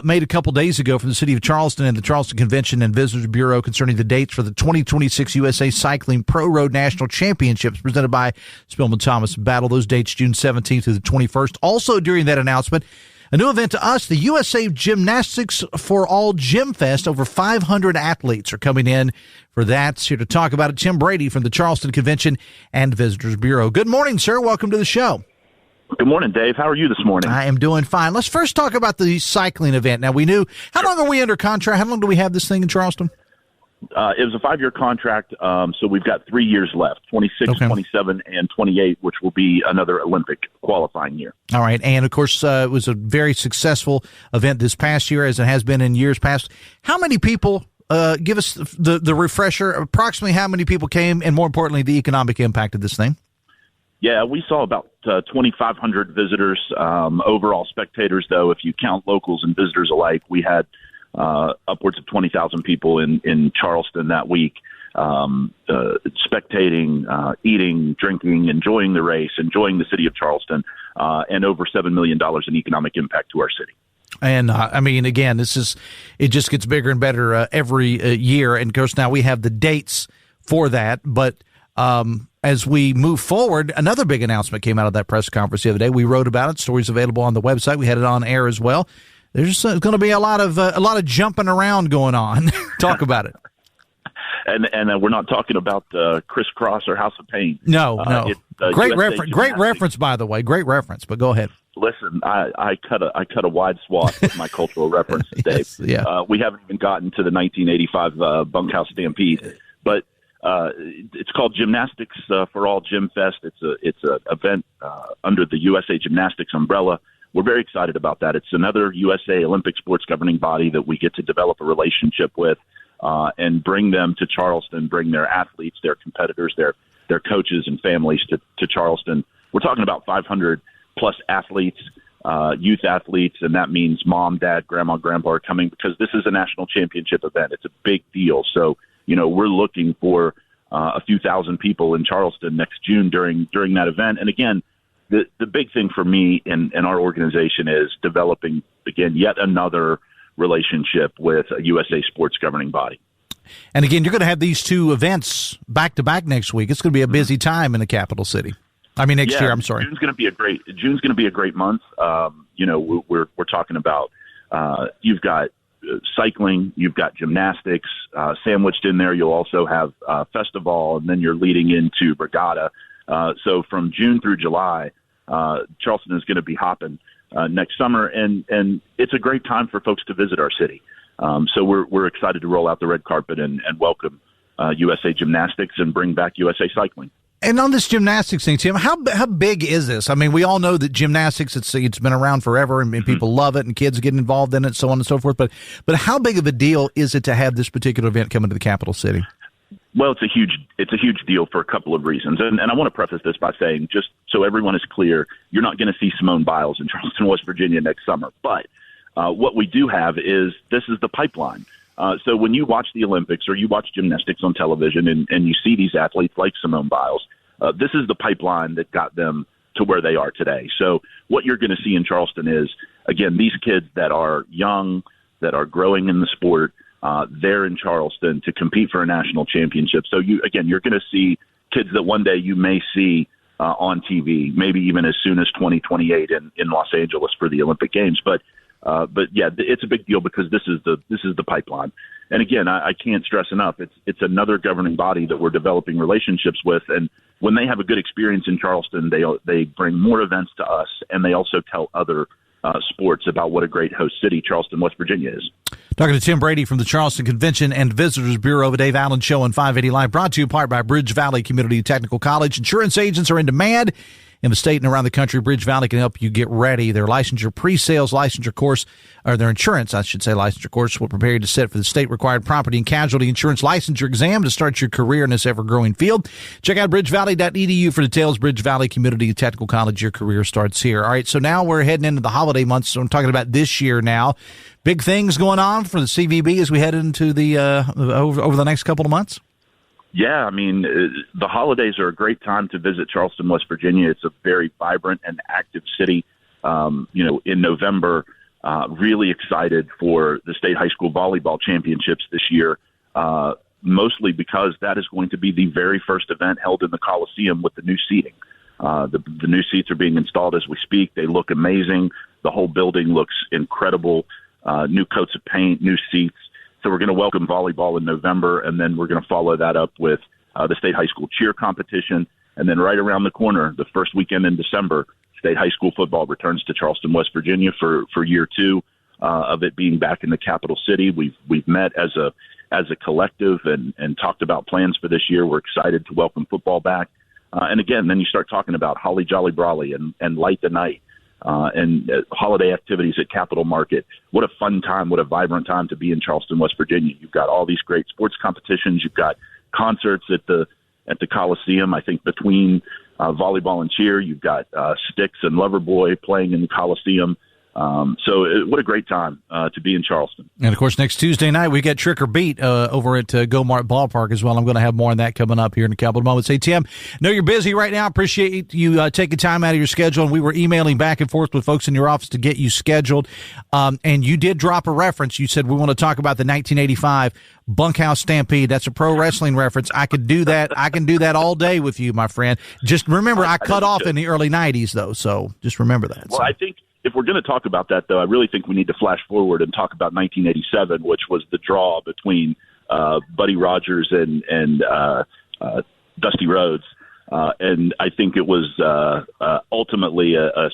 made a couple days ago from the city of Charleston and the Charleston Convention and Visitors Bureau concerning the dates for the 2026 USA Cycling Pro Road National Championships presented by Spillman Thomas Battle. Those dates June 17th through the 21st. Also during that announcement, a new event to us, the USA Gymnastics for All Gym Fest. Over 500 athletes are coming in for that. Here to talk about it, Tim Brady from the Charleston Convention and Visitors Bureau. Good morning, sir. Welcome to the show.
Good morning, Dave. How are you this morning?
I am doing fine. Let's first talk about the cycling event. Now, we knew, how long are we under contract? How long do we have this thing in Charleston?
It was a 5-year contract, so we've got 3 years left, 26, 27, and 28, which will be another Olympic qualifying year.
All right, and of course, it was a very successful event this past year, as it has been in years past. How many people, give us the refresher, approximately how many people came, and more importantly, the economic impact of this thing?
Yeah, we saw about 2,500 visitors. Overall spectators, though, if you count locals and visitors alike, we had upwards of 20,000 people in Charleston that week, spectating, eating, drinking, enjoying the race, enjoying the city of Charleston, and over $7 million in economic impact to our city.
And, I mean, again, it just gets bigger and better every year. And, of course, now we have the dates for that, but as we move forward, another big announcement came out of that press conference the other day. We wrote about it. Stories available on the website. We had it on air as well. There's going to be a lot of jumping around going on. Talk about it.
And we're not talking about Crisscross or House of Pain.
No. Great reference, by the way. Great reference. But go ahead.
Listen, I cut a wide swath with my cultural references, Dave.
Yes, yeah.
We haven't even gotten to the 1985 Bunkhouse Stampede, but. It's called Gymnastics for All Gym Fest. It's a event under the USA Gymnastics umbrella. We're very excited about that. It's another USA Olympic sports governing body that we get to develop a relationship with and bring them to Charleston, bring their athletes, their competitors, their coaches and families to Charleston. We're talking about 500 plus athletes, youth athletes, and that means mom, dad, grandma, grandpa are coming because this is a national championship event. It's a big deal. So, we're looking for a few thousand people in Charleston next June during that event. And again, the big thing for me and our organization is developing, again, yet another relationship with a USA sports governing body.
And again, you're going to have these two events back to back next week. It's going to be a busy time in the capital city. I mean, next year. I'm sorry.
June's going to be a great month. We're talking about you've got cycling, you've got gymnastics sandwiched in there. You'll also have festival, and then you're leading into regatta. So from June through July, Charleston is going to be hopping next summer, and it's a great time for folks to visit our city. So we're excited to roll out the red carpet and welcome USA Gymnastics and bring back USA Cycling.
And on this gymnastics thing, Tim, how big is this? I mean, we all know that gymnastics, it's been around forever, and people love it, and kids get involved in it, so on and so forth. But how big of a deal is it to have this particular event coming to the capital city?
Well, it's a huge deal for a couple of reasons, and I want to preface this by saying, just so everyone is clear, you're not going to see Simone Biles in Charleston, West Virginia next summer. But what we do have is this is the pipeline. So when you watch the Olympics or you watch gymnastics on television and you see these athletes like Simone Biles, this is the pipeline that got them to where they are today. So what you're going to see in Charleston is, again, these kids that are young, that are growing in the sport, they're in Charleston to compete for a national championship. So you're going to see kids that one day you may see on TV, maybe even as soon as 2028 in Los Angeles for the Olympic Games. But yeah, it's a big deal because this is the pipeline. And again, I can't stress enough. It's another governing body that we're developing relationships with. And when they have a good experience in Charleston, they bring more events to us, and they also tell other sports about what a great host city Charleston, West Virginia is.
Talking to Tim Brady from the Charleston Convention and Visitors Bureau of the Dave Allen Show on 580 Live, brought to you in part by Bridge Valley Community Technical College. Insurance agents are in demand in the state and around the country. Bridge Valley can help you get ready. Their licensure pre-sales licensure course, or their insurance, I should say, licensure course will prepare you to sit for the state-required property and casualty insurance licensure exam to start your career in this ever-growing field. Check out bridgevalley.edu for details. Bridge Valley Community Technical College, your career starts here. All right, so now we're heading into the holiday months, so I'm talking about this year now. Big things going on for the CVB as we head into the over the next couple of months?
Yeah, I mean, the holidays are a great time to visit Charleston, West Virginia. It's a very vibrant and active city. In November, really excited for the state high school volleyball championships this year, mostly because that is going to be the very first event held in the Coliseum with the new seating. The new seats are being installed as we speak. They look amazing. The whole building looks incredible. New coats of paint, new seats. So we're going to welcome volleyball in November, and then we're going to follow that up with the state high school cheer competition. And then right around the corner, the first weekend in December, state high school football returns to Charleston, West Virginia for year two of it being back in the capital city. We've met as a collective and talked about plans for this year. We're excited to welcome football back. And again, then you start talking about Holly Jolly Brawley and Light the Night. And holiday activities at Capitol Market. What a fun time, what a vibrant time to be in Charleston, West Virginia. You've got all these great sports competitions. You've got concerts at the Coliseum. I think between volleyball and cheer, you've got Styx and Loverboy playing in the Coliseum. So what a great time to be in Charleston.
And, of course, next Tuesday night, we got Trick or Beat over at Go-Mart Ballpark as well. I'm going to have more on that coming up here in a couple of moments. Hey, Tim, I know you're busy right now. Appreciate you taking time out of your schedule. And we were emailing back and forth with folks in your office to get you scheduled. And you did drop a reference. You said we want to talk about the 1985 Bunkhouse Stampede. That's a pro wrestling reference. I could do that. I can do that all day with you, my friend. Just remember, I cut off in the early 90s, though. So just remember that.
Well, I think if we're going to talk about that, though, I really think we need to flash forward and talk about 1987, which was the draw between Buddy Rogers and Dusty Rhodes. And I think it was ultimately a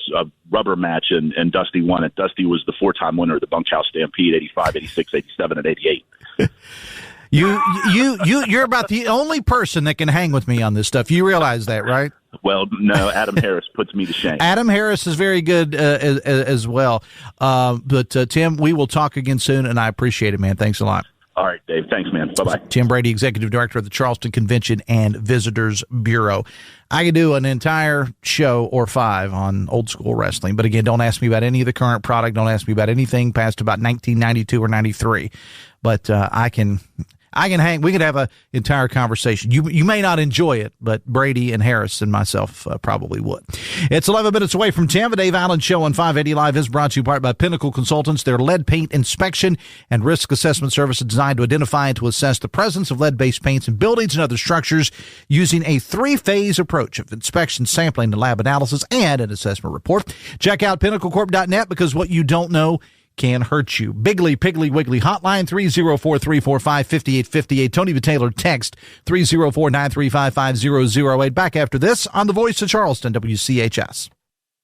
rubber match, and Dusty won it. Dusty was the four-time winner of the Bunkhouse Stampede, 85, 86, 87, and 88.
You're about the only person that can hang with me on this stuff. You realize that, right?
Well, no, Adam Harris puts me to shame.
Adam Harris is very good as well. But Tim, we will talk again soon, and I appreciate it, man. Thanks a lot.
All right, Dave. Thanks, man. Bye-bye.
Tim Brady, Executive Director of the Charleston Convention and Visitors Bureau. I could do an entire show or 5 on old school wrestling. But again, don't ask me about any of the current product. Don't ask me about anything past about 1992 or 93. But I can hang. We could have an entire conversation. You may not enjoy it, but Brady and Harris and myself probably would. It's 11 minutes away from 10. The Dave Allen Show on 580 Live is brought to you in part by Pinnacle Consultants. Their lead paint inspection and risk assessment service is designed to identify and to assess the presence of lead-based paints in buildings and other structures using a 3-phase approach of inspection, sampling, and lab analysis, and an assessment report. Check out pinnaclecorp.net, because what you don't know can hurt you. Bigly, Piggly, Wiggly hotline 304-345-5858. Tony the Taylor text 304-935-5008. Back after this on the Voice of Charleston, WCHS.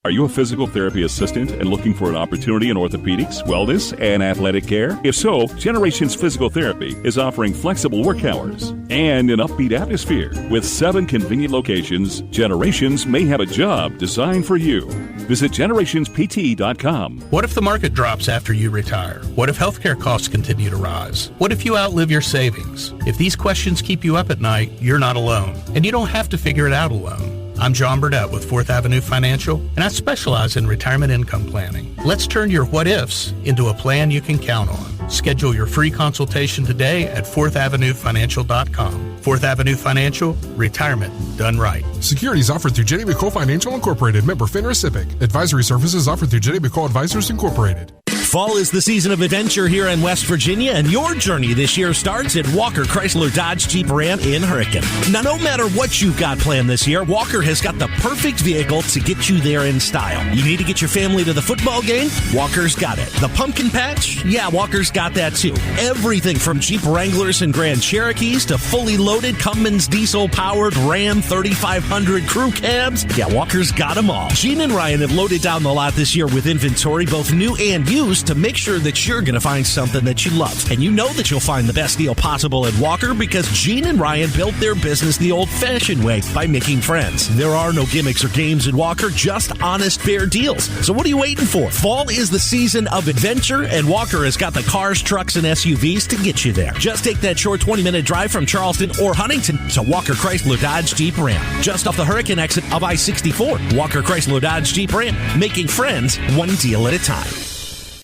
Are you a physical therapy assistant and looking for an opportunity in orthopedics, wellness, and athletic care? If so, Generations Physical Therapy is offering flexible work hours and an upbeat atmosphere. With 7 convenient locations, Generations may have a job designed for you. Visit generationspt.com.
What if the market drops after you retire? What if healthcare costs continue to rise? What if you outlive your savings? If these questions keep you up at night, you're not alone. And you don't have to figure it out alone. I'm John Burdett with 4th Avenue Financial, and I specialize in retirement income planning. Let's turn your what-ifs into a plan you can count on. Schedule your free consultation today at 4thAvenueFinancial.com. 4th Avenue Financial, retirement done right.
Securities offered through J.D. McCuskey Financial Incorporated, member FINRA SIPC. Advisory services offered through J.D. McCuskey Advisors Incorporated.
Fall is the season of adventure here in West Virginia, and your journey this year starts at Walker Chrysler Dodge Jeep Ram in Hurricane. Now, no matter what you've got planned this year, Walker has got the perfect vehicle to get you there in style. You need to get your family to the football game? Walker's got it. The pumpkin patch? Yeah, Walker's got that too. Everything from Jeep Wranglers and Grand Cherokees to fully loaded Cummins diesel-powered Ram 3500 crew cabs? Yeah, Walker's got them all. Gene and Ryan have loaded down the lot this year with inventory, both new and used, to make sure that you're going to find something that you love. And you know that you'll find the best deal possible at Walker because Gene and Ryan built their business the old-fashioned way by making friends. There are no gimmicks or games at Walker, just honest, fair deals. So what are you waiting for? Fall is the season of adventure, and Walker has got the cars, trucks, and SUVs to get you there. Just take that short 20-minute drive from Charleston or Huntington to Walker Chrysler Dodge Jeep Ram. Just off the Hurricane exit of I-64. Walker Chrysler Dodge Jeep Ram. Making friends one deal at a time.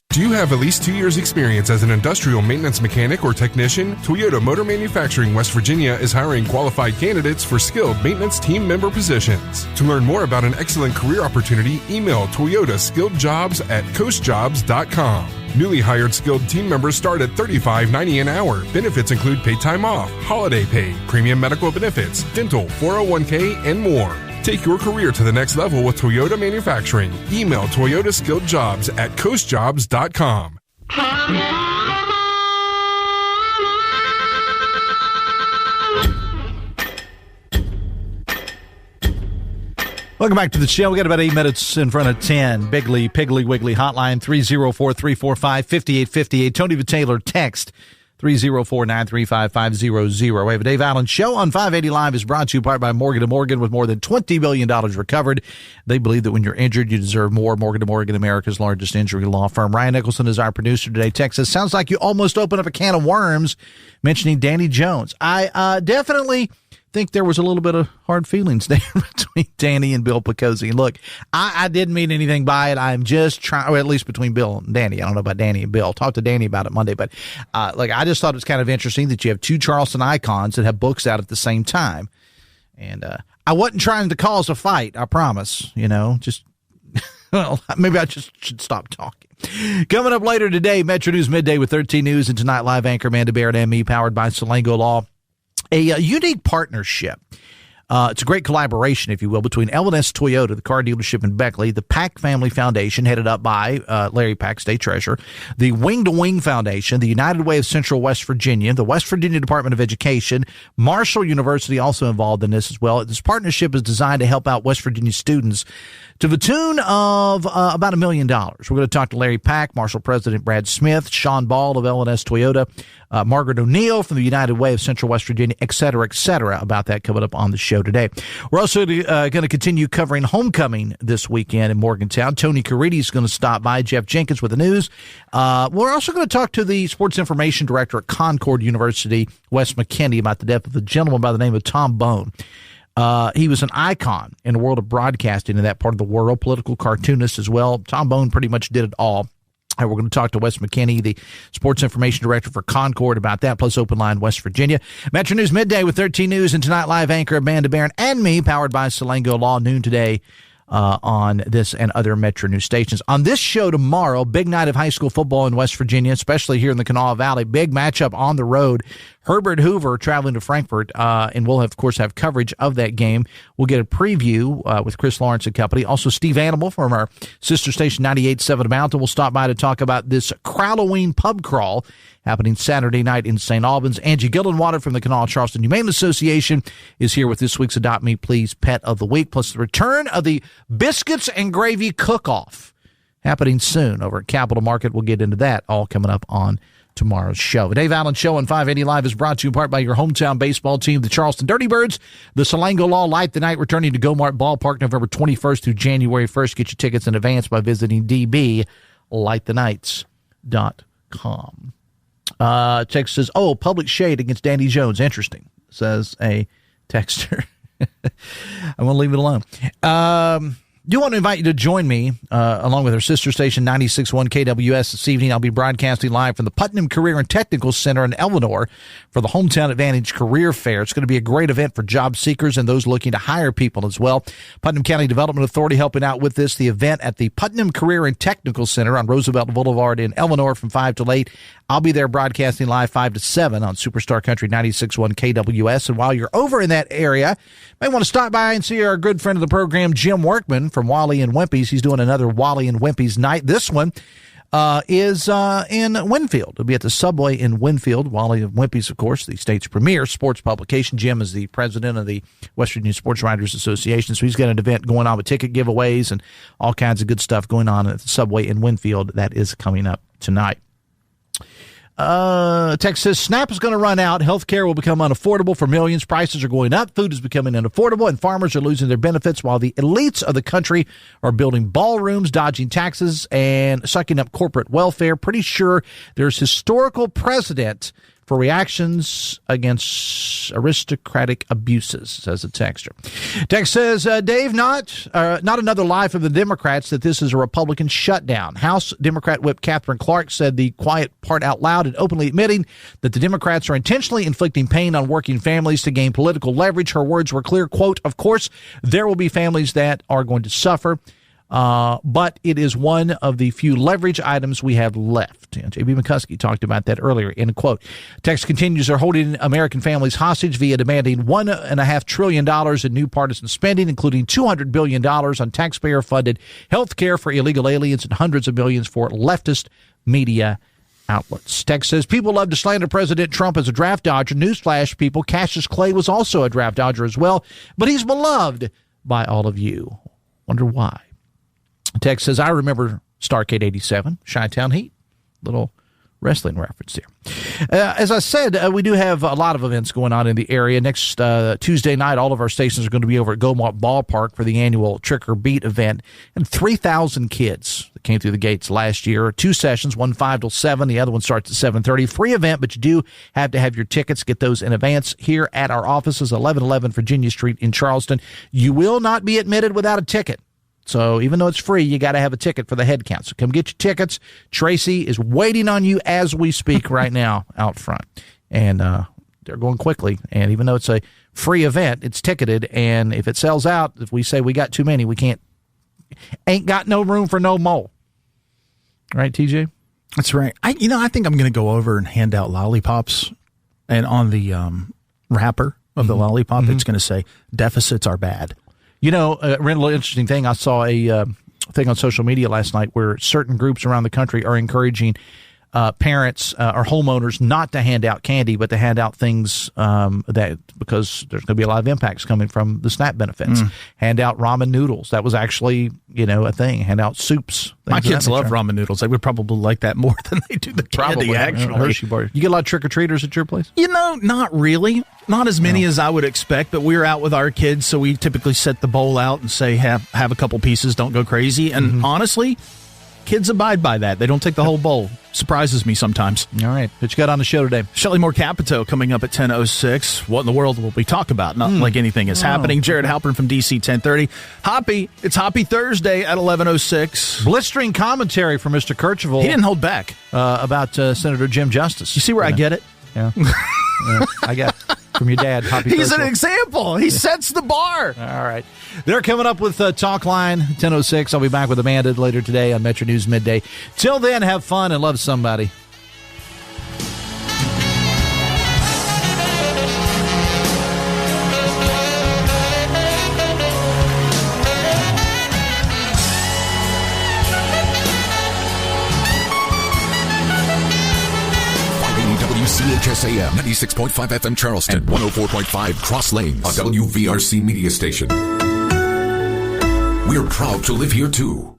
Do you have at least 2 years experience as an industrial maintenance mechanic or technician? Toyota Motor Manufacturing West Virginia is hiring qualified candidates for skilled maintenance team member positions. To learn more about an excellent career opportunity, email Toyota SkilledJobs@coastjobs.com. Newly hired skilled team members start at $35.90 an hour. Benefits include paid time off, holiday pay, premium medical benefits, dental, 401k, and more. Take your career to the next level with Toyota Manufacturing. Email toyotaskilledjobs@coastjobs.com.
Welcome back to the show. We got about 8 minutes in front of 10. Bigley, Piggly Wiggly hotline 304-345-5858. Tony the Taylor text 304-935-500. We have a Dave Allen Show on 580 Live is brought to you in part by Morgan & Morgan with more than $20 billion recovered. They believe that when you're injured, you deserve more. Morgan & Morgan, America's largest injury law firm. Ryan Nicholson is our producer today. Texas, sounds like you almost opened up a can of worms mentioning Danny Jones. I definitely think there was a little bit of hard feelings there between Danny and Bill Picozzi. And look, I didn't mean anything by it. I'm just trying, or at least between Bill and Danny. I don't know about Danny and Bill. I'll talk to Danny about it Monday. But I just thought it was kind of interesting that you have two Charleston icons that have books out at the same time. And I wasn't trying to cause a fight, I promise. Just well, maybe I just should stop talking. Coming up later today, Metro News Midday with 13 News and Tonight Live anchor Amanda Barrett and me, powered by Salango Law. A unique partnership. It's a great collaboration, if you will, between L&S Toyota, the car dealership in Beckley, the Pack Family Foundation, headed up by Larry Pack, State Treasurer, the Wing to Wing Foundation, the United Way of Central West Virginia, the West Virginia Department of Education, Marshall University also involved in this as well. This partnership is designed to help out West Virginia students to the tune of about $1 million. We're going to talk to Larry Pack, Marshall President Brad Smith, Sean Ball of L&S Toyota, Margaret O'Neill from the United Way of Central West Virginia, et cetera, about that coming up on the show today. We're also going to continue covering homecoming this weekend in Morgantown. Tony Caridi is going to stop by, Jeff Jenkins with the news. We're also going to talk to the sports information director at Concord University, Wes McKinney, about the death of a gentleman by the name of Tom Bone. He was an icon in the world of broadcasting in that part of the world, political cartoonist as well. Tom Bone pretty much did it all. We're going to talk to Wes McKinney, the sports information director for Concord, about that, plus Open Line West Virginia. Metro News Midday with 13 News and Tonight Live anchor Amanda Barron and me, powered by Salango Law, noon today on this and other Metro News stations. On this show tomorrow, big night of high school football in West Virginia, especially here in the Kanawha Valley. Big matchup on the road. Herbert Hoover traveling to Frankfort, and we'll, of course, have coverage of that game. We'll get a preview with Chris Lawrence and company. Also, Steve Animal from our sister station 98.7 Mountain will stop by to talk about this Crowloween pub crawl happening Saturday night in St. Albans. Angie Gillenwater from the Kanawha Charleston Humane Association is here with this week's Adopt Me Please Pet of the Week, plus the return of the Biscuits and Gravy Cook-Off happening soon over at Capital Market. We'll get into that all coming up on tomorrow's show. The Dave Allen Show on 580 Live is brought to you in part by your hometown baseball team, the Charleston Dirty Birds. The Salango Law Light the Night returning to Gomart Ballpark November 21st through January 1st. Get your tickets in advance by visiting dblightthenights.com. Text says, public shade against Danny Jones. Interesting, says a texter. I'm going to leave it alone. do want to invite you to join me along with our sister station 96.1 KWS this evening. I'll be broadcasting live from the Putnam Career and Technical Center in Eleanor for the Hometown Advantage Career Fair. It's going to be a great event for job seekers and those looking to hire people as well. Putnam County Development Authority helping out with this. The event at the Putnam Career and Technical Center on Roosevelt Boulevard in Eleanor from 5 to 8. I'll be there broadcasting live 5 to 7 on Superstar Country 96.1 KWS. And while you're over in that area, you may want to stop by and see our good friend of the program, Jim Workman from Wally and Wimpy's. He's doing another Wally and Wimpy's night. This one is in Winfield. It'll be at the Subway in Winfield. Wally and Wimpy's, of course, the state's premier sports publication. Jim is the president of the West Virginia Sports Writers Association, so he's got an event going on with ticket giveaways and all kinds of good stuff going on at the Subway in Winfield. That is coming up tonight. Text says, SNAP is going to run out. Healthcare will become unaffordable for millions. Prices are going up. Food is becoming unaffordable, and farmers are losing their benefits while the elites of the country are building ballrooms, dodging taxes, and sucking up corporate welfare. Pretty sure there's historical precedent for reactions against aristocratic abuses, says the texter. Text says, Dave, not another lie from the Democrats that this is a Republican shutdown. House Democrat Whip Catherine Clark said the quiet part out loud and openly admitting that the Democrats are intentionally inflicting pain on working families to gain political leverage. Her words were clear, quote, of course, there will be families that are going to suffer. But it is one of the few leverage items we have left. JB McCuskey talked about that earlier, end quote. Text continues, they're holding American families hostage via demanding $1.5 trillion in new partisan spending, including $200 billion on taxpayer-funded health care for illegal aliens and hundreds of millions for leftist media outlets. Text says, people love to slander President Trump as a draft dodger. Newsflash, people, Cassius Clay was also a draft dodger as well, but he's beloved by all of you. Wonder why. Text says, I remember Starrcade 87, Chi-Town Heat. Little wrestling reference there. As I said, we do have a lot of events going on in the area. Next Tuesday night, all of our stations are going to be over at Gomart Ballpark for the annual Trick or Beat event. And 3,000 kids that came through the gates last year. 2 sessions, one 5 till 7. The other one starts at 7:30. Free event, but you do have to have your tickets. Get those in advance here at our offices, 1111 Virginia Street in Charleston. You will not be admitted without a ticket. So even though it's free, you got to have a ticket for the head count. So come get your tickets. Tracy is waiting on you as we speak right now out front. And they're going quickly. And even though it's a free event, it's ticketed. And if it sells out, if we say we got too many, we ain't got no room for no more. Right, TJ?
That's right. I think I'm going to go over and hand out lollipops. And on the wrapper of the lollipop, it's going to say, deficits are bad.
You know, a really interesting thing, I saw a thing on social media last night where certain groups around the country are encouraging parents or homeowners not to hand out candy, but to hand out things that because there's going to be a lot of impacts coming from the SNAP benefits. Hand out ramen noodles. That was actually, a thing. Hand out soups.
My kids love ramen noodles. They would probably like that more than they do the candy, actually.
Hershey bars. You get a lot of trick-or-treaters at your place?
Not really. Not as many as I would expect, but we're out with our kids, so we typically set the bowl out and say, have a couple pieces, don't go crazy. And honestly, kids abide by that. They don't take the whole bowl. Surprises me sometimes.
All right. What you got on the show today?
Shelley Moore Capito coming up at 10:06. What in the world will we talk about? Not like anything is happening. Jared Halpern from DC 1030. Hoppy. It's Hoppy Thursday at 11:06.
Blistering commentary from Mr. Kercheval.
He didn't hold back.
About Senator Jim Justice.
You see where I get it?
Yeah. I got it from your dad. Hoppy
He's
Kercheval.
an example. He sets the bar.
All right. They're coming up with Talk Line 10:06. I'll be back with Amanda later today on Metro News Midday. Till then, have fun and love somebody.
WCHS AM 96.5 FM Charleston and 104.5 Cross Lanes, a WVRC media station. We're proud to live here too.